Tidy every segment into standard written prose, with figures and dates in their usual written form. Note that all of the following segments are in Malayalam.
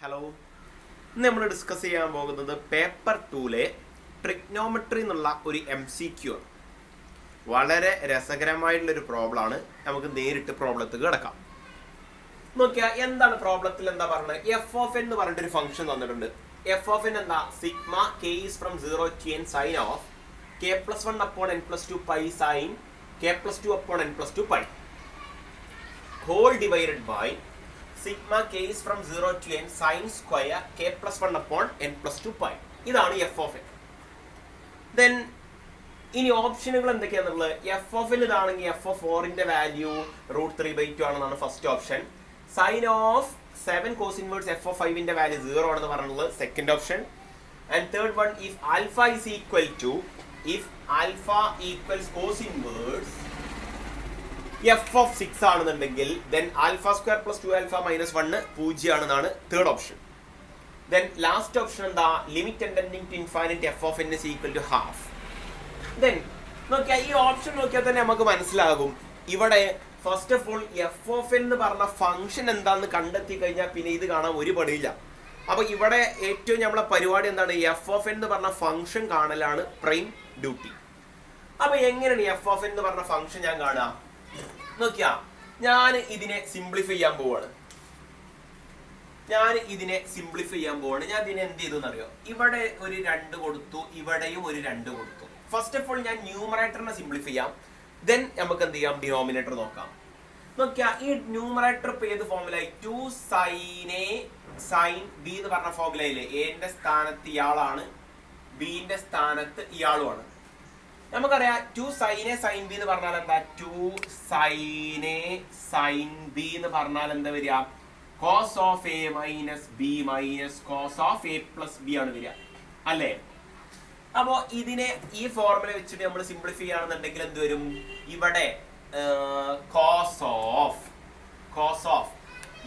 ഹലോ, ഇന്ന് നമ്മൾ ഡിസ്കസ് ചെയ്യാൻ പോകുന്നത് പേപ്പർ 2-ലെ ട്രിഗ്നോമെട്രി എന്നുള്ള ഒരു MCQ ആണ്. വളരെ രസകരമായിട്ടുള്ളൊരു പ്രോബ്ലമാണ്. നമുക്ക് നേരിട്ട് പ്രോബ്ലത്തിൽ കിടക്കാം. നോക്കിയാൽ എന്താണ് പ്രോബ്ലത്തിൽ എന്താ പറയുന്നത്? എഫ് ഓഫ് എന്ന് പറഞ്ഞിട്ടൊരു ഫംഗ്ഷൻ തന്നിട്ടുണ്ട്. എഫ് ഓഫ് എൻ എന്താ? Sigma K is from 0 to n sine of K plus 1 upon n plus 2 pi sine K plus 2 upon n plus 2 pi whole divided by sigma K is from 0 to n sine square K plus 1 upon n plus 2 pi. ഇതാണ് എഫ് ഓഫ് എൻ. ദെൻ ഇനി ഓപ്ഷനുകൾ എന്തൊക്കെയാണെന്നുള്ളത്? എഫ് ഓഫ് എൻ ഇതാണെങ്കിൽ എഫ് ഓഫ് 4ന്റെ വാല്യൂ √3/2 ആണെന്നാണ് first option. Sine of 7 cos inverse f of 5ന്റെ വാല്യൂ 0 ആണെന്ന് പറഞ്ഞുള്ളത് second option. And third one, if alpha is equal to alpha equals cos inverse f of 6 ആണെന്നുണ്ടെങ്കിൽ then alpha square plus 2 alpha minus 1 0 ആണെന്നാണ് third option. Then last option എന്താ? Limit tending to infinite f of n is equal to half. Then നോക്കിയാൽ ഈ ഓപ്ഷൻ നോക്കിയാൽ തന്നെ നമുക്ക് മനസ്സിലാകും ഇവിടെ first of all F of എന്ന് പറഞ്ഞ ഫംഗ്ഷൻ എന്താണെന്ന് കണ്ടെത്തി കഴിഞ്ഞാൽ പിന്നെ ഇത് കാണാൻ ഒരു പണിയില്ല. അപ്പൊ ഇവിടെ ഏറ്റവും നമ്മളെ പരിപാടി എന്താണ്? എഫ് ഓഫ് എന്ന് പറഞ്ഞ ഫംഗ്ഷൻ കാണലാണ് പ്രൈം ഡ്യൂട്ടി. അപ്പൊ എങ്ങനെയാണ് എഫ് ഓഫ് എന്ന് പറഞ്ഞ ഫംഗ്ഷൻ ഞാൻ കാണുക? നോക്കിയാ, ഞാൻ ഇതിനെ സിംപ്ലിഫൈ ചെയ്യാൻ പോവാണ്. ഞാൻ ഇതിനെ എന്ത് ചെയ്തു എന്നറിയോ? ഇവിടെ ഒരു 2 കൊടുത്തു, ഇവിടെയും ഒരു 2 കൊടുത്തു. ഫസ്റ്റ് ഓഫ് ഓൾ ഞാൻ ന്യൂമറേറ്ററിനെ സിംപ്ലിഫൈ ചെയ്യാം. ദെൻ നമുക്ക് എന്ത് ചെയ്യാം? ഡിനോമിനേറ്റർ നോക്കാം. നോക്കിയാ, ഈ ന്യൂമറേറ്റർ ഇപ്പൊ ഏത് ഫോമിലായി? 2 സൈൻ ബി എന്ന് പറഞ്ഞ ഫോമിലയില്ലേ? എന്റെ സ്ഥാനത്ത് ഇയാളാണ്, ബിന്റെ സ്ഥാനത്ത് ഇയാളുമാണ്. നമുക്കറിയാം 2 സൈനെ സൈൻ ബി എന്ന് പറഞ്ഞാൽ എന്താ? 2 സൈനെ സൈൻ ബി എന്ന് പറഞ്ഞാൽ എന്താ വരിക? Cos of A minus B minus cos of A plus B ആണ് വരിക, അല്ലേ? അപ്പോ ഇതിനെ ഈ ഫോർമുല വെച്ചിട്ട് നമ്മൾ സിംപ്ലിഫൈ ചെയ്യുകയാണെന്നുണ്ടെങ്കിൽ എന്ത് വരും? ഇവിടെ കോസ് ഓഫ്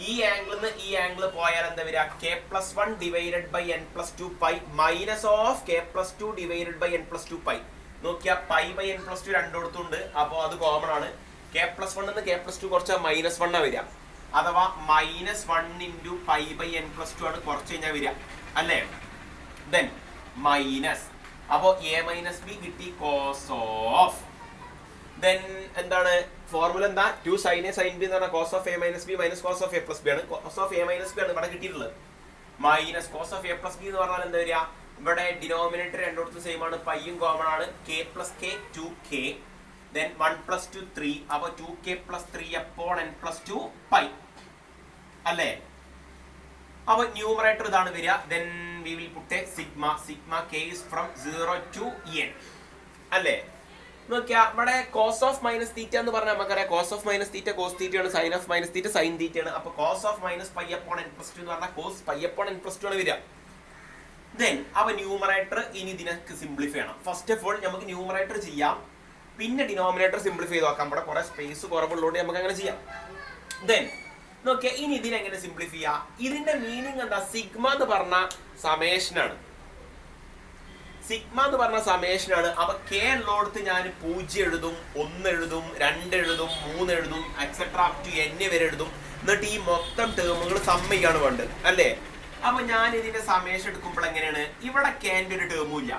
ഈ ആംഗിളിൽ നിന്ന് ഈ ആംഗിൾ പോയാൽ എന്താ വരിക? K plus 1 divided by n plus 2 pi minus of K plus 2 divided by n plus 2 pi. നോക്കിയാൽ പൈ ബൈ n plus 2 രണ്ടിടത്തുണ്ട്. അപ്പോൾ അത് കോമൺ ആണ്. കെ പ്ലസ് 1 കെ പ്ലസ് 2 കുറച്ചാൽ -1 വരിക, അഥവാ -1 into pi by n plus 2 ആണ് കുറച്ച് കഴിഞ്ഞാൽ വരിക, അല്ലേ? ദെൻ മൈനസ്, അപ്പോൾ എ മൈനസ് ബി കിട്ടി കോസ് ഓഫ്. ദെൻ എന്താണ് ഫോർമുല? എന്താ? 2 സൈൻ എ സൈൻ ബി എന്ന് പറഞ്ഞാൽ cos of A minus B minus cos of A plus B ആണ്. Cos of A minus B ആണ് ഇവിടെ കിട്ടിയിട്ടുള്ളത്. Minus cos of A plus B എന്ന് പറഞ്ഞാൽ എന്താ വരിക? ഇവിടെ ഡിനോമിനേറ്റർ രണ്ടിടത്തും സെയിം ആണ്, പൈയും കോമൺ ആണ്. K plus K 2k, then 1 plus 2 3, അപ്പോൾ 2k plus 3 upon n plus 2 pi, അല്ലേ? അപ്പൊ ന്യൂമറേറ്റർ ഇതാണ് വരിക. Then we will put sigma K is from 0 to n, അല്ലേ? നോക്കിയാ, ഇവിടെ കോസ് ഓഫ് മൈനസ് തീറ്റ എന്ന് പറഞ്ഞാൽ നമുക്കറിയാം cos of minus theta cos theta ആണ്, sine of minus theta sine theta ആണ്. അപ്പൊ cos of minus pi upon n plus 2 എന്ന് പറഞ്ഞാൽ cos pi upon n plus 2 ആണ് വരിക. ദെൻ അവ ന്യൂമറേറ്റർ ഇനി ഇതിനൊക്കെ സിംപ്ലിഫൈ ചെയ്യണം. ഫസ്റ്റ് ഓഫ് ഓൾ നമുക്ക് ന്യൂമറേറ്റർ ചെയ്യാം, പിന്നെ ഡിനോമിനേറ്റർ സിംപ്ലിഫൈ ചെയ്ത് നോക്കാം. ഇവിടെ കുറെ സ്പേസ് കുറവുള്ളതുകൊണ്ട് നമുക്ക് അങ്ങനെ ചെയ്യാം. ദെൻ നോക്കിയാ, ഇനി ഇതിനെങ്ങനെ സിംപ്ലിഫൈ ചെയ്യാം? ഇതിന്റെ മീനിങ് എന്താ? സിഗ്മ എന്ന് പറഞ്ഞ സമേഷനാണ്. അപ്പൊ കെ ഉള്ളടത്ത് ഞാൻ 0 എഴുതും, 1 എഴുതും, 2 എഴുതും, 3 എഴുതും, എക്സെട്ര അപ് ടു n വരെ എഴുതും. എന്നിട്ട് ഈ മൊത്തം ടേമുകൾ സമ്മയ്യാണ് വേണ്ടത്, അല്ലേ? അപ്പൊ ഞാൻ ഇതിന്റെ സമേഷൻ എടുക്കുമ്പോൾ എങ്ങനെയാണ്? ഇവിടെ കെന്റെ ഒരു ടേമും ഇല്ല.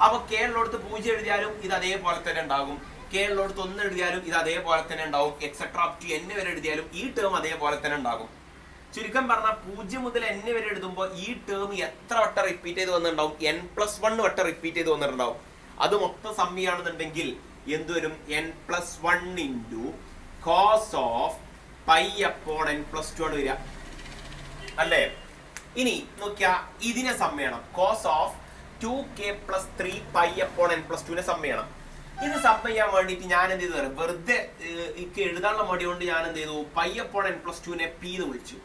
അപ്പൊ കെ ഉള്ളടത്ത് 0 എഴുതിയാലും ഇത് അതേപോലെ തന്നെ ഉണ്ടാകും, കെ ഉള്ളടത്ത് 1 എഴുതിയാലും ഇത് അതേപോലെ തന്നെ ഉണ്ടാവും, എക്സെട്ര അപ് ടു n വരെ എഴുതിയാലും ഈ ടേം അതേപോലെ തന്നെ ഉണ്ടാകും. ചുരുക്കം പറഞ്ഞാൽ 0 മുതൽ n വരെ എഴുതുമ്പോൾ ഈ ടേം എത്ര വട്ടം റിപ്പീറ്റ് ചെയ്ത് വന്നിട്ടുണ്ടാവും? n+1 വട്ടം റിപ്പീറ്റ് ചെയ്ത് വന്നിട്ടുണ്ടാവും. അത് മൊത്തം സമ്മിയാണെന്നുണ്ടെങ്കിൽ എന്തുവരും? n+1 into cos of pi upon n plus 2 ആണ് വരിക, അല്ലേ? ഇനി നോക്കിയാ, ഇതിനെ സമ്മയണം. Cos of 2k plus 3 pi upon n plus 2 സമ്മയണം. ഇത് സമ്മ ചെയ്യാൻ വേണ്ടിയിട്ട് ഞാൻ എന്ത് ചെയ്തു? വെറുതെ എഴുതാനുള്ള മടി കൊണ്ട് ഞാൻ എന്ത് ചെയ്തു? Pi upon n plus 2 p എന്ന് വിളിച്ചു.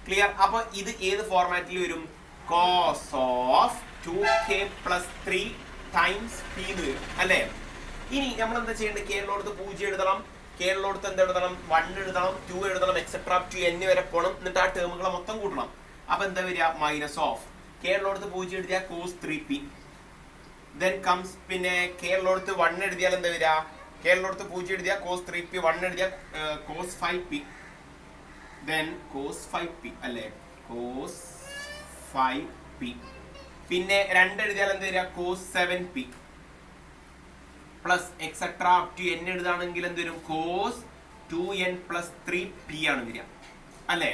ക്ലിയർ? അപ്പൊ ഇത് ഏത് ഫോർമാറ്റിൽ വരും? Cos of 2k plus 3 times p എന്ന് വരും, അല്ലേ? ഇനി നമ്മൾ എന്താ ചെയ്യേണ്ടത്? കെ ഉള്ളടത്ത് 0 എഴുതണം, കെ ഉള്ളടത്ത് എന്ത് എഴുതണം? 1 എഴുതണം, 2 എഴുതണം, എക്സെട്ര അപ് ടു n വരെ പോകണം. എന്നിട്ട് ആ ടേമുകളെ മൊത്തം കൂട്ടണം. അപ്പൊ എന്താ വരിക? മൈനസ് ഓഫ് കെ ഉള്ളടത്ത് 0 എഴുതിയാൽ കോസ് 3p. ദെൻ കംസ്, പിന്നെ കെ ഉള്ളടത്ത് 1 എഴുതിയാൽ എന്താ വരിക? കെ ഉള്ളടത്ത് 0 എഴുതിയാൽ കോസ് 3p, 1 എഴുതിയാൽ cos 5p. then cos 5p അല്ലേ, cos 5p. പിന്നെ 2 എഴുതിയാൽ എന്ത് വരിക, cos 7p plus etcetera up to n എഴുതാണെങ്കിൽ എന്ത് വരും, cos 2n പ്ലസ് 3p ആണ് വരിക അല്ലേ.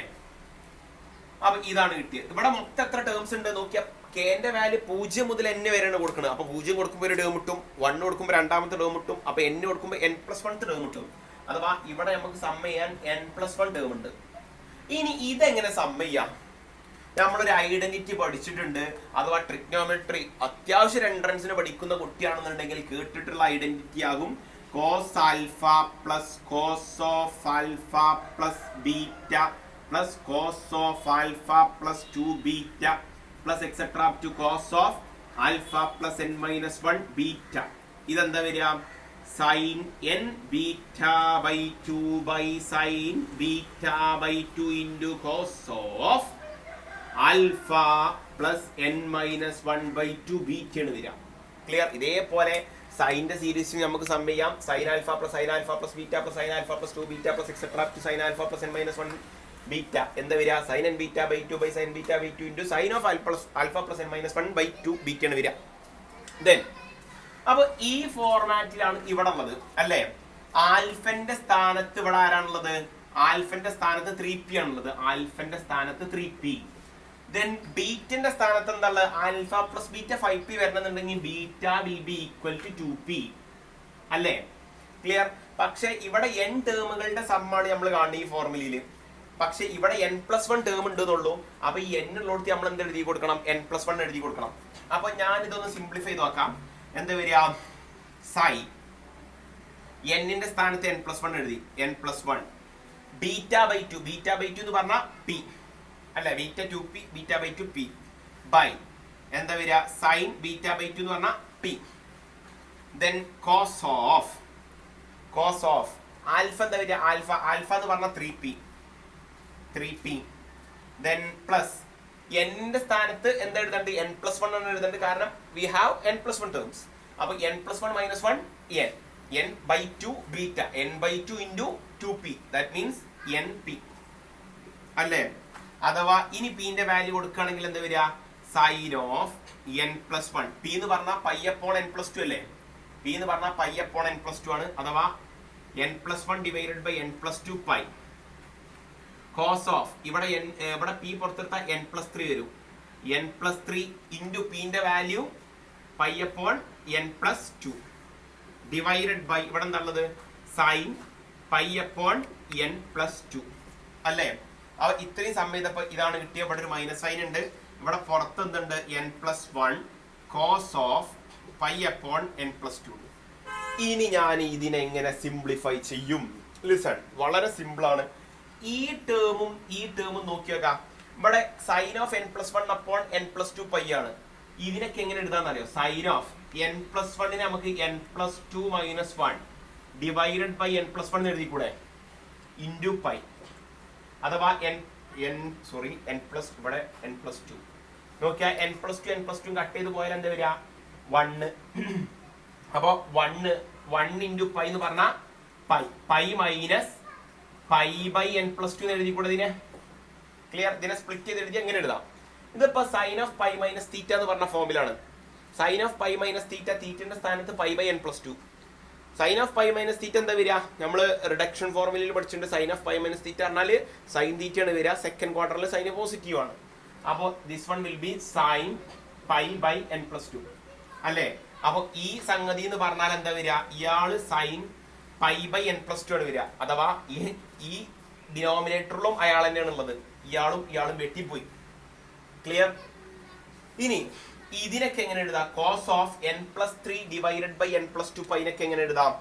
അപ്പൊ ഇതാണ് കിട്ടിയത്. ഇവിടെ മൊത്തം എത്ര ടേംസ് ഉണ്ട് നോക്കിയാൽ കെന്റെ വാല്യൂ 0 മുതൽ n വരെയാണ് കൊടുക്കുന്നത്. അപ്പൊ 0 കൊടുക്കുമ്പോൾ ഒരു ടേം കിട്ടും, 1 കൊടുക്കുമ്പോൾ രണ്ടാമത്തെ ടേം കിട്ടും, അപ്പൊ n കൊടുക്കുമ്പോൾ n+1 ടേം കിട്ടും. അഥവാ ഇവിടെ നമുക്ക് സം ചെയ്യാൻ n+1 ടേം ഉണ്ട്. ഇനി ഇതെങ്ങനെ സം ചെയ്യാം? നമ്മളൊരു ഐഡന്റിറ്റി പഠിച്ചിട്ടുണ്ട്, അഥവാ ട്രിഗ്നോമെട്രി അത്യാവശ്യം എൻട്രൻസിന് പഠിക്കുന്ന കുട്ടിയാണെന്നുണ്ടെങ്കിൽ കേട്ടിട്ടുള്ള ഐഡന്റിറ്റി ആകും cos alpha plus cos of alpha plus beta plus cos of alpha plus 2 beta plus etcetera up to cos of alpha plus n-1 beta. ഇതെന്താ വരിക, sine n beta by 2 by sine beta by 2 into cos of alpha plus n-1 by 2 beta ആണ് വരിക. ക്ലിയർ? ഇതേപോലെ സൈൻ്റെ സീരീസ് നമുക്ക് സം ചെയ്യാം, sine alpha plus beta plus sine alpha plus 2 beta plus etcetera up to sine alpha plus n-1 beta. എന്താ വരിക, sine n beta by 2 by sine beta by 2 into sine of alpha plus n-1 by 2 beta ആണ് വരിക. ദെൻ അപ്പൊ ഈ ഫോർമാറ്റിലാണ് ഇവിടെ ഉള്ളത് അല്ലേ. ആൽഫന്റെ സ്ഥാനത്ത് ഇവിടെ ആരാണുള്ളത്, ആൽഫന്റെ സ്ഥാനത്ത് 3p ആണുള്ളത്, ആൽഫന്റെ സ്ഥാനത്ത് 3p. ദെൻ ബീറ്റന്റെ സ്ഥാനത്ത് എന്താ ഉള്ളത്, ആൽഫ പ്ലസ് ബീറ്റ 5p വരണമെന്നുണ്ടെങ്കിൽ beta B B equal to 2p അല്ലേ. ക്ലിയർ? പക്ഷെ ഇവിടെ n ടേമുകളുടെ സമ്മാണ് നമ്മൾ കാണുന്നത് ഈ ഫോർമുലയില്. പക്ഷെ ഇവിടെ n+1 ടേം ഉണ്ട് എന്നുള്ളൂ. അപ്പൊ ഈ n ഉള്ളടത്ത് നമ്മൾ എന്ത് എഴുതി കൊടുക്കണം, n+1 എഴുതി കൊടുക്കണം. അപ്പൊ ഞാൻ ഇതൊന്ന് സിംപ്ലിഫൈ ചെയ്ത് നോക്കാം. എന്താ വരിക, സൈൻ n-ന്റെ സ്ഥാനത്ത് n+1 എഴുതി, n+1 ബീറ്റ ബൈ 2 എന്ന് പറഞ്ഞാൽ p അല്ല, beta 2p beta by 2p by എന്താ വരിക, സൈൻ ബീറ്റ ബൈ 2 എന്ന് പറഞ്ഞാൽ p. Then cos of alpha എന്താ വരിക, ആൽഫ എന്ന് പറഞ്ഞാൽ 3p. ദെൻ പ്ലസ് n-ന്റെ സ്ഥാനത്ത് എന്താ എഴുതേണ്ടത്, n+1 ആണ് എഴുതേണ്ടത്, കാരണം വി ഹാവ് n+1 ടേംസ്. അപ്പൊ n+1 - 1 n by 2 beta, n by 2 into 2p, that means np അല്ലേ. അഥവാ ഇനി പിന്റെ വാല്യൂ കൊടുക്കുകയാണെങ്കിൽ എന്താ വരിക, സൈൻ ഓഫ് n+1. p എന്ന് പറഞ്ഞാൽ പൈ അപ്പോൺ n+2 അല്ലേ, p എന്ന് പറഞ്ഞാൽ പൈ അപ്പോൺ n+2 ആണ്. അഥവാ n+1 divided by n+2 pi. Cos of ഇവിടെ p പുറത്തെടുത്താൽ n+3 വരും, n+3 ഇൻറ്റു പിന്റെ value pi upon n+2 divided by ഇവിടെ എന്താ ഉള്ളത്, സൈൻ പൈ അപ്പോൺ n+2 അല്ലേ. അപ്പൊ ഇത്രയും സമയം ചെയ്തപ്പോ ഇതാണ് കിട്ടിയ. ഇവിടെ ഒരു മൈനസ് സൈൻ ഉണ്ട്, ഇവിടെ പുറത്ത് എന്തുണ്ട്, n+1 cos of pi upon n+2. ഇനി ഞാൻ ഇതിനെ എങ്ങനെ സിംപ്ലിഫൈ ചെയ്യും? ലിസൺ, വളരെ സിമ്പിൾ ആണ്. ഈ ടേമും നോക്കിയേക്കാം. ഇവിടെ sign of n+1 upon n+2 pi ആണ്. ഇതിനൊക്കെ എങ്ങനെ എഴുതാന്നറിയോ, സൈൻ ഓഫ് n+1 നമുക്ക് n+2 - 1 ഡിവൈഡഡ് ബൈ n+1 എഴുതി കൂടെ, ഇൻറ്റു പൈ. അഥവാ ഇവിടെ n+2 നോക്കിയാൽ n+2 കട്ട് ചെയ്ത് പോയാൽ എന്താ വരിക, 1. അപ്പൊ 1 ഇൻറ്റു പൈ എന്ന് പറഞ്ഞാൽ pi minus pi by n+2 എന്ന് എഴുതി കൂടെ ഇതിനെ. ക്ലിയർ? ഇതിനെ സ്പ്ലിറ്റ് ചെയ്ത് എഴുതി എങ്ങനെ എഴുതാം? ഇതിപ്പോ sine of pi minus theta എന്ന് പറഞ്ഞ ഫോമിലാണ്. Sine of pi minus theta, തീറ്റന്റെ സ്ഥാനത്ത് pi by n+2. Sine of pi minus theta എന്താ വരിക, നമ്മൾ റിഡക്ഷൻ ഫോർമുലയിൽ പഠിച്ചിട്ടുണ്ട്. Sine of pi minus theta പറഞ്ഞാൽ സൈൻ തീറ്റയാണ് വരിക, സെക്കൻഡ് ക്വാർട്ടറിൽ സൈൻ പോസിറ്റീവ് ആണ്. അപ്പോൾ this one will be sine pi by n+2 അല്ലേ. അപ്പൊ ഈ സംഗതി എന്ന് പറഞ്ഞാൽ എന്താ വരിക, ഇയാള് സൈൻ പൈ ബൈ n+2 ആണ് വരിക. അഥവാ ഈ ഡിനോമിനേറ്ററിലും അയാൾ തന്നെയാണ് ഉള്ളത്, ഇയാളും വെട്ടിപ്പോയി. ക്ലിയർ? ഇനി ഇതിനൊക്കെ എങ്ങനെ എഴുതാം, cos of n+3 divided by n+2 പൈനൊക്കെ എങ്ങനെ എഴുതാം?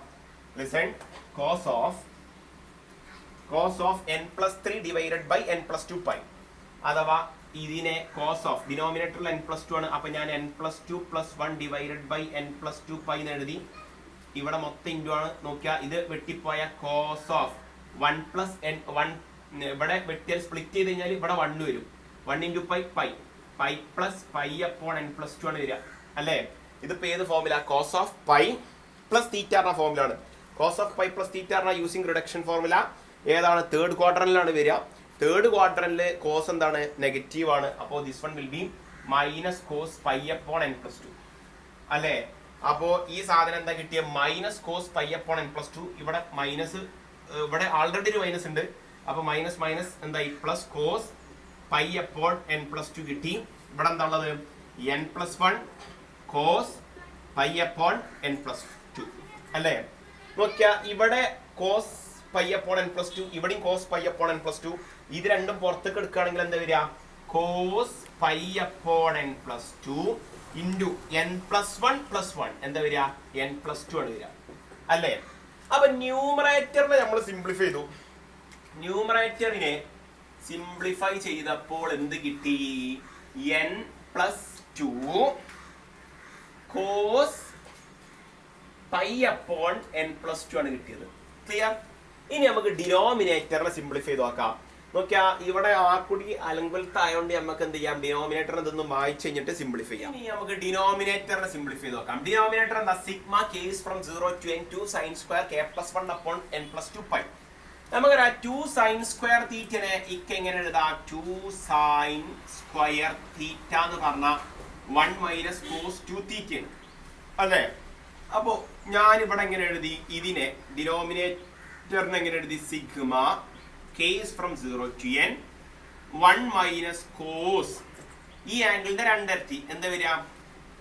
Listen, cos of n+3 divided by n+2 pi. അഥവാ ഇതിനെ കോസ് ഓഫ് ഡിനോമിനേറ്ററിൽ n+2 ആണ്. അപ്പൊ ഞാൻ n+2 + 1 divided by n+2 pi എന്ന് എഴുതി. ഇവിടെ മൊത്തം ഇൻറ്റു ആണ്. നോക്കിയാൽ ഇത് വെട്ടിപ്പോയ കോസ് ഓഫ് 1 + n1 ഇവിടെ വെട്ടിയാൽ സ്പ്ലിറ്റ് ചെയ്ത് കഴിഞ്ഞാൽ ഇവിടെ 1 വരും. 1 into pi plus pi upon n+2 ആണ് വരിക അല്ലേ. ഇതിപ്പോ ഏത് ഫോമില, cos of pi plus theta എന്ന ഫോമിലാണ്. Cos of pi plus theta using reduction formula ഏതാണ്, തേർഡ് ക്വാർട്ടറിലാണ് വരിക. തേർഡ് ക്വാഡ്രന്റില് കോസ് എന്താണ്, നെഗറ്റീവ് ആണ്. അപ്പോൾ this one will be minus cos pi upon N plus two അല്ലേ. അപ്പോ ഈ സാധനം എന്താ കിട്ടിയ, minus cos pi upon N plus two. ഇവിടെ മൈനസ്, ഇവിടെ ആൾറെഡി ഒരു മൈനസ് ഉണ്ട്. അപ്പൊ മൈനസ് മൈനസ് എന്തായി, plus cos pi upon N plus two കിട്ടി. ഇവിടെ എന്താ ഉള്ളത്, N plus one cos pi upon N plus two അല്ലേ. നോക്കിയാ ഇവിടെ cos pi upon N plus two, ഇവിടെയും cos pi upon N plus two. ഇത് രണ്ടും പുറത്തേക്ക് എടുക്കുകയാണെങ്കിൽ എന്താ വരിക, cos pi upon N plus two into N plus one plus one എന്താ വരിക, എൻ പ്ലസ് ടു ആണ് വരിക അല്ലേ. അപ്പൊ ന്യൂമറേറ്ററിനെ നമ്മൾ സിംപ്ലിഫൈ ചെയ്തു. ന്യൂമറേറ്ററിനെ സിംപ്ലിഫൈ ചെയ്തപ്പോൾ എന്ത് കിട്ടി, N plus two cos pi upon N plus two ആണ് കിട്ടിയത്. ക്ലിയർ. ഇനി നമുക്ക് ഡിനോമിനേറ്ററിനെ സിംപ്ലിഫൈ ചെയ്ത് നോക്കാം. നോക്കിയാ ഇവിടെ ആക്കുടി അലങ്കുലത്ത് ആയതുകൊണ്ട് നമുക്ക് എന്ത് ചെയ്യാം, ഡിനോമിനേറ്റർ എന്തൊന്നും വായിച്ചു കഴിഞ്ഞിട്ട് സിംപ്ലിഫൈ ചെയ്യാം. ഇനി നമുക്ക് ഡിനോമിനേറ്ററിനെ സിംപ്ലിഫൈ ചെയ്ത് നോക്കാം. ഡിനോമിനേറ്റർ എന്താ, sigma K is from 0 to n 2 sin square k plus 1 upon n plus 2 pi. നമുക്കറിയാം 2 sin square തീറ്റനെ ഇക്ക് എങ്ങനെ എഴുതാം, 2 sin square തീറ്റ എന്ന് പറഞ്ഞ 1 minus cos 2 തീറ്റയാണ് അല്ലേ. അപ്പോ ഞാൻ ഇവിടെ എങ്ങനെ എഴുതി, ഇതിനെ ഡിനോമിനേറ്ററിനെ എങ്ങനെ എഴുതി, sigma k is from 0 to n 1 minus cos ഈ ആംഗിളിന്റെ രണ്ടിരട്ടി എന്താ വരിക,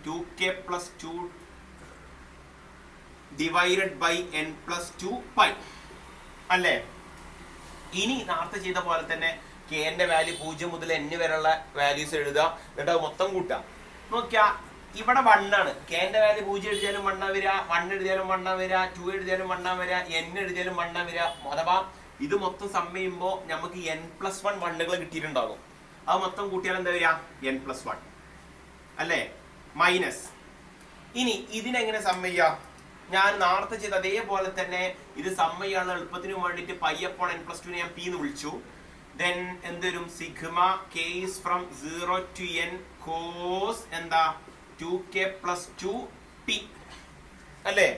2k plus 2 divided by n plus 2 pi അല്ലേ. ഇനി നേരത്തെ ചെയ്ത പോലെ തന്നെ k ന്റെ വാല്യൂ 0 മുതൽ n വരെയുള്ള വാല്യൂസ് എഴുതുക, എന്നിട്ട് അത് മൊത്തം കൂട്ടുക. നോക്കിയാ ഇവിടെ 1 ആണ്, k ന്റെ വാല്യൂ 0 എഴുതിയാലും 1 വരിക, 1 എഴുതിയാലും 1 വരിക, 2 എഴുതിയാലും 1 വരിക, n എഴുതിയാലും 1 വരിക. അഥവാ ഇത് മൊത്തം സം ചെയ്യുമ്പോൾ നമുക്ക് n പ്ലസ് 1 വണ്ണുകൾ കിട്ടിയിട്ടുണ്ടാകും. അത് മൊത്തം കൂട്ടിയാൽ എന്താ വരിക, n പ്ലസ് 1 അല്ലേ, മൈനസ്. ഇനി ഇതിനെങ്ങനെ സം ചെയ്യാം, ഞാൻ നേരത്തെ ചെയ്ത അതേപോലെ തന്നെ ഇത് സം ചെയ്യാനുള്ള എളുപ്പത്തിന് വേണ്ടിയിട്ട് പൈ അപ്പോൺ n പ്ലസ് 2 ഞാൻ p എന്ന് വിളിച്ചു. ദെൻ എന്തൊരും, sigma k is from 0 to n cos എന്താ 2k plus 2 p അല്ലേ.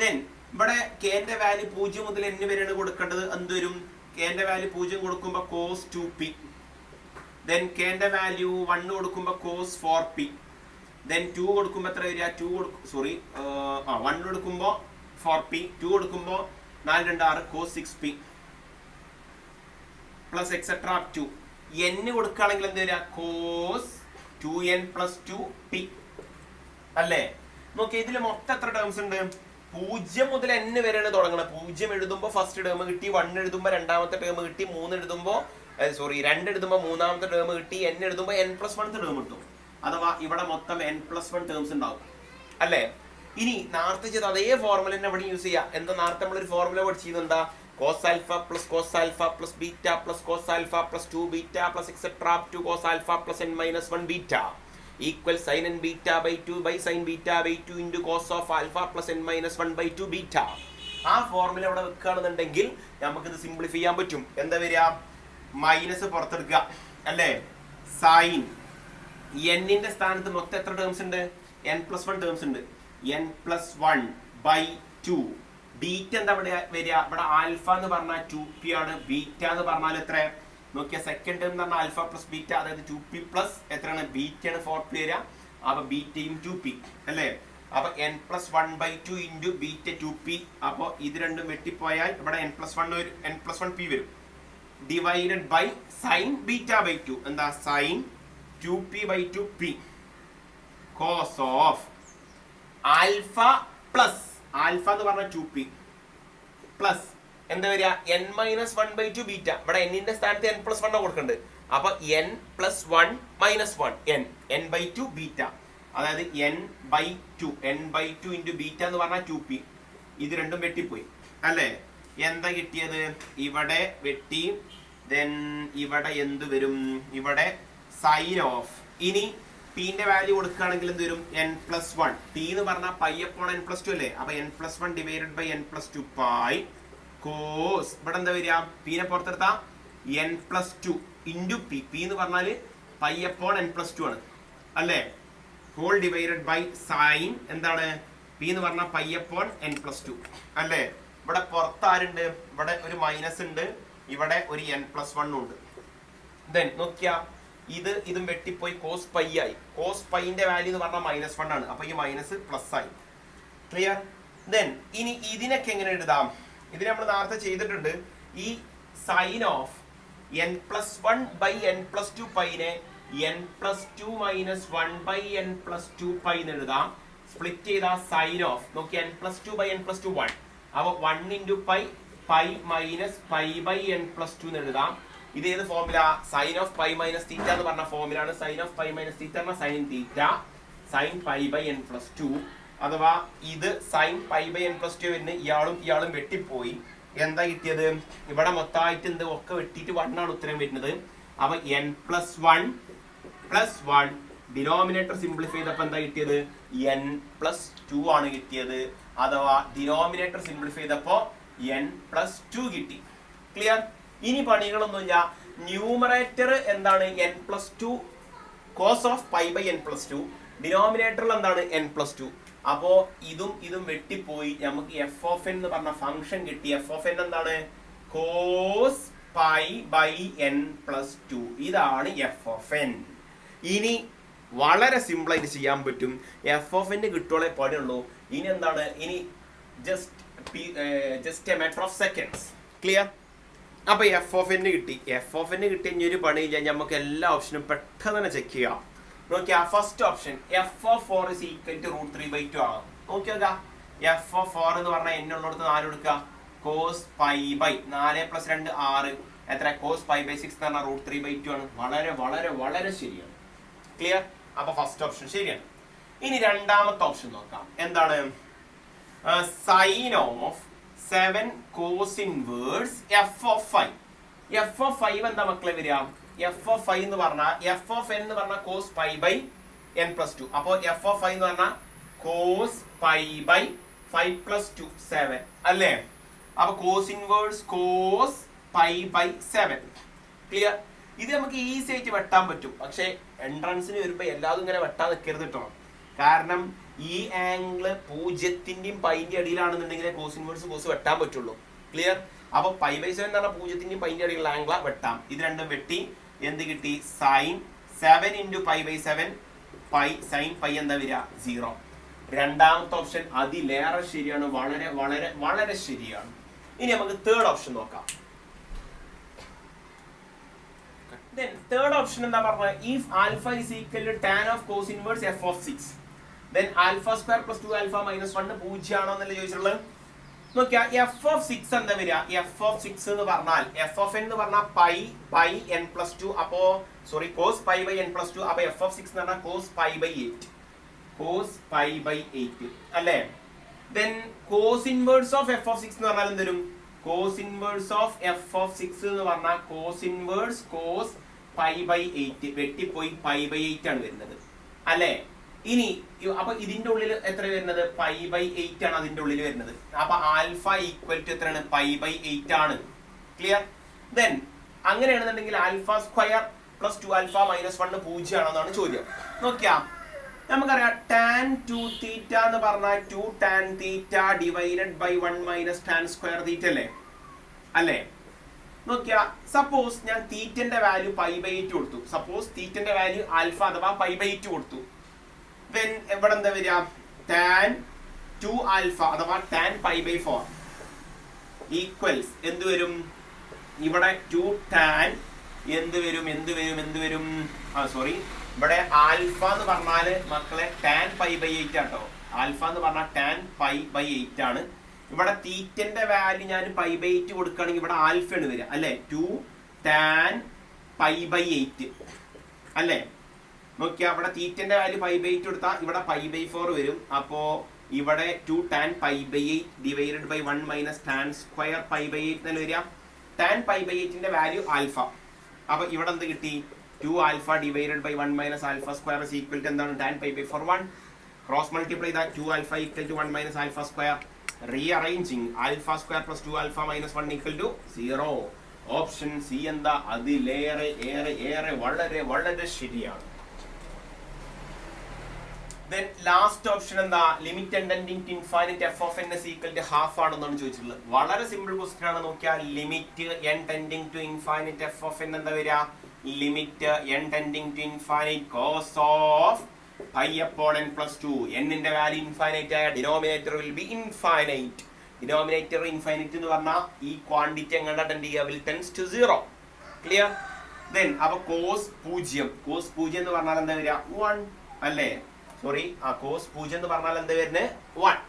ദെൻ ഇവിടെ k ന്റെ വാല്യൂ 0 മുതൽ n വരെയാണ് കൊടുക്കേണ്ടത്. എന്തുവരും, k ന്റെ വാല്യൂ 0 കൊടുക്കുമ്പോൾ cos 2p, ദെൻ k ന്റെ വാല്യൂ 1 കൊടുക്കുമ്പോൾ cos 4p, ദെൻ 2 കൊടുക്കുമ്പോൾ എത്ര വരിക, 1 കൊടുക്കുമ്പോൾ 4p, 2 കൊടുക്കുമ്പോൾ 4 2 6 cos 6p plus etcetera up to n കൊടുക്കുകയാണെങ്കിൽ എന്ത് വരിക, cos 2n plus 2p അല്ലേ. നോക്കി ഇതിൽ മൊത്തം എത്ര ടേംസ് ഉണ്ട്, 0 മുതൽ n വരെയാണ് തുടങ്ങുന്നത്. 0 എഴുതുമ്പോൾ ഫസ്റ്റ് ടേം കിട്ടി, 1 എഴുതുമ്പോൾ രണ്ടാമത്തെ ടേം കിട്ടി, 3 എഴുതുമ്പോൾ 2 എഴുതുമ്പോൾ മൂന്നാമത്തെ ടേം കിട്ടി, n എഴുതുമ്പോൾ n പ്ലസ് 1 ടേം കിട്ടും. അഥവാ ഇവിടെ മൊത്തം n പ്ലസ് 1 ടേംസ് ഉണ്ടാവും അല്ലേ. ഇനി നേരത്തെ ചെയ്ത് അതേ ഫോർമുല തന്നെ ഇവിടെ യൂസ് ചെയ്യാം. എന്താ, നേരത്തെ നമ്മളൊരു ഫോർമുല പഠിച്ചത് എന്താ, cos alpha plus cos alpha plus beta plus cos alpha plus 2 beta plus etc up to cos alpha plus n minus 1 beta equal sin n beta by 2 by sin beta by 2 into cos of alpha plus n minus 1 by 2 beta. ആ ഫോർമുല ഇവിടെ വെക്കുകയാണെന്നുണ്ടെങ്കിൽ നമുക്കിത് സിംപ്ലിഫൈ ചെയ്യാൻ പറ്റും. എന്താ വരിക, മൈനസ് പുറത്തെടുക്കുക അല്ലേ. സൈൻ എന്നിന്റെ സ്ഥാനത്ത് മൊത്തം എത്ര ടേംസ് ഉണ്ട്, n പ്ലസ് 1 ടേംസ് ഉണ്ട്. n പ്ലസ് 1 ബൈ 2 ബീറ്റ എന്താ ഇവിടെ വരിക, ഇവിടെ ആൽഫ എന്ന് പറഞ്ഞാൽ 2p ആണ്, ബീറ്റ എന്ന് പറഞ്ഞാൽ എത്ര നോക്കിയാ, സെക്കൻഡ് ടേം എന്ന് പറഞ്ഞാൽ ആൽഫ പ്ലസ് ബീറ്റ, അതായത് 2p പ്ലസ് എത്രയാണ്, ബീറ്റ ആണ് 4p വരിക. അപ്പൊ ബീറ്റയും 2p അല്ലേ. അപ്പൊ n plus 1 by 2 into beta 2p. അപ്പൊ ഇത് രണ്ടും വെട്ടിപ്പോയാൽ ഇവിടെ n പ്ലസ് 1p വരും, divided by sine beta by 2 എന്താ, sine 2p by 2p cos of alpha plus alpha എന്ന് പറഞ്ഞ 2p പ്ലസ് എന്താ വരിക, n മൈനസ് 1 ബൈ 2 ബീറ്റ. ഇവിടെ എന്നിന്റെ സ്ഥാനത്ത് n പ്ലസ് 1 കൊടുക്കുന്നുണ്ട്. അപ്പൊ n plus 1 minus 1 n by 2 beta, അതായത് n ബൈ 2 ഇൻറ്റു ബീറ്റ എന്ന് പറഞ്ഞാൽ 2p. ഇത് രണ്ടും വെട്ടിപ്പോയി അല്ലേ. എന്താ കിട്ടിയത്, ഇവിടെ വെട്ടി, ദെൻ ഇവിടെ എന്ത് വരും, ഇവിടെ സൈൻ ഓഫ്. ഇനി പീന്റെ വാല്യൂ കൊടുക്കുകയാണെങ്കിൽ എന്ത് വരും, n പ്ലസ് 1. പി എന്ന് പറഞ്ഞാൽ പൈ അപ്പോൺ n പ്ലസ് 2 അല്ലേ. അപ്പൊ n plus 1 divided by n plus 2 pi cos, ഇവിടെ എന്താ വരിക, പീനെ പുറത്തെടുത്താ n plus 2 into P. P എന്ന് പറഞ്ഞാല് പൈ അപ്പോൺ n പ്ലസ് 2 ആണ് അല്ലേ. ഹോൾ ഡിവൈഡഡ് ബൈ സൈൻ എന്താണ്, പി എന്ന് പറഞ്ഞാൽ പൈ അപ്പോൺ n പ്ലസ് 2 അല്ലേ. ഇവിടെ പുറത്ത് ആരുണ്ട്, ഇവിടെ ഒരു മൈനസ് ഉണ്ട്, ഇവിടെ ഒരു n പ്ലസ് 1 ഉണ്ട് ദെൻ നോക്കിയാ ഇതും വെട്ടിപ്പോയി കോസ് പൈ ആയി. കോസ് പൈന്റെ വാല്യൂ എന്ന് പറഞ്ഞാൽ -1 ആണ്. അപ്പൊ ഈ മൈനസ് പ്ലസ് ആയി. ക്ലിയർ? ദെൻ ഇനി ഇതിനൊക്കെ എങ്ങനെ എഴുതാം? ഇതിന് നമ്മൾ നേരത്തെ ചെയ്തിട്ടുണ്ട്. ഈ sign of n+1/n+2 പൈനെ n+2 - 1/n+2 എന്ന് എഴുതാം. സ്പ്ലിറ്റ് ചെയ്ത സൈൻ ഓഫ് നോക്കി n+2/n+2 1. അപ്പൊ 1 × π π - π/n+2 എന്ന് എഴുതാം. ഇത് ഏത് ഫോർമുല? സൈൻ ഓഫ് π - θ എന്ന് പറഞ്ഞ ഫോർമുലാണ്. സൈൻ ഓഫ് π - θ പറഞ്ഞ സൈൻ θ സൈൻ π/n+2. അഥവാ ഇത് സൈൻ π/n+2 വരുന്ന ഇയാളും വെട്ടിപ്പോയി. എന്താ കിട്ടിയത്? ഇവിടെ മൊത്തമായിട്ട് എന്ത് ഒക്കെ വെട്ടിയിട്ട് 1 ആണ് ഉത്തരം വരുന്നത്. അപ്പൊ n+1 + 1 ഡിനോമിനേറ്റർ സിംപ്ലിഫൈ ചെയ്തപ്പോൾ എന്താ കിട്ടിയത്? n+2 ആണ് കിട്ടിയത്. അഥവാ ഡിനോമിനേറ്റർ സിംപ്ലിഫൈ ചെയ്തപ്പോ n+2 കിട്ടി. ക്ലിയർ? ഇനി പണികളൊന്നുമില്ല. ന്യൂമറേറ്റർ എന്താണ്? n+2 cos of π/n+2. ഡിനോമിനേറ്ററിൽ എന്താണ്? n+2. അപ്പോ ഇതും വെട്ടിപ്പോയി. നമുക്ക് f(n) എന്ന് പറഞ്ഞ ഫംഗ്ഷൻ കിട്ടി. f(n) എന്താണ്? Cos π/n+2. ഇതാണ് f(n). ഇനി വളരെ സിമ്പിൾ ആയിട്ട് ചെയ്യാൻ പറ്റും. f(n) കിട്ടുകളെ പാടുള്ളൂ. ഇനി എന്താണ്? ഇനി just A matter of seconds. Clear? അപ്പൊ f(n) കിട്ടി. f(n) കിട്ടി ഇനി ഒരു പണിയില്ല. നമുക്ക് എല്ലാ ഓപ്ഷനും പെട്ടെന്ന് തന്നെ ചെക്ക് ചെയ്യാം. നോക്കിയാ ഫസ്റ്റ് ഓപ്ഷൻ f(4) = √3/2 ആണ്. നോക്കിയാ f(4) എന്ന് പറഞ്ഞാൽ n ഉള്ളിടത്ത് 4 എടുക്കുക. കോസ് π/4 + 2 6 എത്ര? കോസ് π/6 എന്ന് പറഞ്ഞാൽ √3/2 ആണ്. വളരെ വളരെ വളരെ ശരിയാണ്. ക്ലിയർ? അപ്പൊ ഫസ്റ്റ് ഓപ്ഷൻ ശരിയാണ്. ഇനി രണ്ടാമത്തെ ഓപ്ഷൻ നോക്കാം. എന്താണ്? Sign of 7 cos inverse f(5). f(5) എന്താ മക്കളെ വരിക? f(5) എന്ന് പറഞ്ഞാൽ f(n) എന്ന് പറഞ്ഞാൽ കോസ് π/n+2. അപ്പോൾ f(5) എന്ന് പറഞ്ഞാൽ കോസ് π/5 + 2 7 അല്ലേ? അപ്പൊ കോസ് ഇൻവേഴ്സ് കോസ് π/7. ക്ലിയർ? ഇത് നമുക്ക് ഈസി ആയിട്ട് വെട്ടാൻ പറ്റും. പക്ഷെ എൻട്രൻസിന് വരുമ്പോ എല്ലാതും ഇങ്ങനെ വെട്ടാൻ നിൽക്കരുത് കേട്ടോ. കാരണം ഈ ആംഗിള് 0-ന്റെയും π-ന്റെ അടിയിലാണെന്നുണ്ടെങ്കിൽ കോസ് ഇൻവേഴ്സ് കോസ് വെട്ടാൻ പറ്റുള്ളൂ. ക്ലിയർ? അപ്പൊ π/7 എന്ന് പറഞ്ഞാൽ 0-ന്റെയും π-ന്റെ അടിയിലുള്ള ആംഗിള വെട്ടാം. ഇത് രണ്ടും വെട്ടി എന്ത് കിട്ടി? സൈൻ 7 × π/7 π സൈൻ π എന്താ വരിക? 0. രണ്ടാമത്തെ ഓപ്ഷൻ അതിലേറെ ശരിയാണ്. വളരെ വളരെ വളരെ ശരിയാണ്. ഇനി നമുക്ക് തേർഡ് ഓപ്ഷൻ നോക്കാം. തേർഡ് ഓപ്ഷൻ എന്താ പറഞ്ഞത്? If alpha is equal to tan of cos inverse f(6), then alpha square plus 2α - 1 0 ആണോ എന്നല്ലേ ചോദിച്ചിട്ടുള്ളത്. നോക്കിയാ f(6) എന്താ വരിക? f(6) എന്ന് പറഞ്ഞാൽ f(n) എന്ന് പറഞ്ഞാൽ π/n+2. അപ്പോ സോറി കോസ് π/n+2. അപ്പൊ f(6) എന്ന് പറഞ്ഞാൽ കോസ് π/8. കോസ് π/8 അല്ലേ? then cos inverse of f(6) എന്ന് പറഞ്ഞാൽ എന്ത് വരും? കോസ് ഇൻവേഴ്സ് ഓഫ് f(6) എന്ന് പറഞ്ഞാൽ കോസ് ഇൻവേഴ്സ് കോസ് π/8 വെട്ടിപ്പോയി π/8 ആണ് വരുന്നത് അല്ലേ? ഇനി അപ്പൊ ഇതിന്റെ ഉള്ളിൽ എത്ര വരുന്നത്? π/8 ആണ് അതിന്റെ ഉള്ളിൽ വരുന്നത്. അപ്പൊ ആൽഫ ഈക്വൽ ടു എത്രയാണ്? π/8 ആണ്. ക്ലിയർ? ദെൻ അങ്ങനെയാണെന്നുണ്ടെങ്കിൽ ആൽഫ സ്ക്വയർ പ്ലസ് 2α - 1 0 ആണോ എന്നാണ് ചോദ്യം. നോക്കിയാ നമുക്കറിയാം tan 2θ എന്ന് പറഞ്ഞാൽ 2 tan θ divided by 1 - tan square θ അല്ലേ? നോക്കിയാ സപ്പോസ് ഞാൻ തീറ്റന്റെ വാല്യൂ π/8 കൊടുത്തു. സപ്പോസ് തീറ്റന്റെ വാല്യൂ ആൽഫ അഥവാ π/8 കൊടുത്തു. then ഇവിടെ എന്താ വരിക? tan 2α അഥവാ tan π/4 ഈക്വൽസ് എന്ത് വരും? ഇവിടെ 2 tan എന്ത് വരും? സോറി, ഇവിടെ ആൽഫ എന്ന് പറഞ്ഞാല് മക്കളെ tan π/8 ആട്ടോ. ആൽഫ എന്ന് പറഞ്ഞാൽ tan π/8 ആണ്. ഇവിടെ തീറ്റന്റെ വാല്യൂ ഞാൻ π/8 കൊടുക്കുകയാണെങ്കിൽ ഇവിടെ ആൽഫയാണ് വരിക അല്ലെ? 2 tan π/8 അല്ലേ? നോക്കിയാ ഇവിടെ തീറ്റന്റെ വാല്യൂ π/8 കൊടുത്താൽ ഇവിടെ π/4 വരും. അപ്പോ ഇവിടെ 2 tan π/8 divided by 1 - tan square π/8 എന്നല്ലേ വരിക? tan π/8ന്റെ വാല്യൂ ആൽഫ. അപ്പൊ ഇവിടെ എന്ത് കിട്ടി? 2α divided by 1 - alpha square is equal to എന്താണ്? tan π/4 1. Cross multiply that 2α equal to 1 - alpha square. Rearranging alpha square plus 2α - 1 equal to 0. Option C എന്താ? അതിലേറെ ഏറെ ഏറെ വളരെ വളരെ ശരിയാണ്. Then last option എന്താ? Limit tending to infinite f(n) is equal to half ആണെന്നാണ് ചോദിച്ചിട്ടുള്ളത്. വളരെ സിമ്പിൾ ക്വസ്റ്റ്യൻ ആണ്. നോക്കിയാൽ limit n tending to infinite f(n) എന്താ വരിക? Limit n tending to infinite cos of pi upon n plus 2. n ന്റെ വാല്യൂ ഇൻഫൈനൈറ്റ് ആയ denominator will be infinite. Denominator infinite എന്ന് പറഞ്ഞാൽ ഈ ക്വാണ്ടിറ്റി എങ്ങനെ അറ്റൻഡ് ചെയ്യുക, will tends to 0. Clear? Then അപ്പൊ കോസ് 0 എന്ന് പറഞ്ഞാൽ എന്താ വരിക, 1 അല്ലേ? സോറി, കോസ് 0 എന്ന് പറഞ്ഞാൽ എന്താ വരുന്നത്, 1.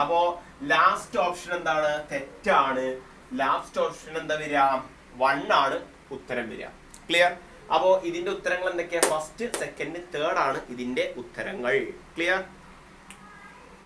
അപ്പോ ലാസ്റ്റ് ഓപ്ഷൻ എന്താണ്, തെറ്റാണ്. ലാസ്റ്റ് ഓപ്ഷൻ എന്താ വരിക, 1 ആണ് ഉത്തരം വരിക. ക്ലിയർ? അപ്പോ ഇതിന്റെ ഉത്തരങ്ങൾ എന്തൊക്കെയാ, ഫസ്റ്റ്, സെക്കൻഡ്, തേർഡ് ആണ് ഇതിന്റെ ഉത്തരങ്ങൾ. ക്ലിയർ?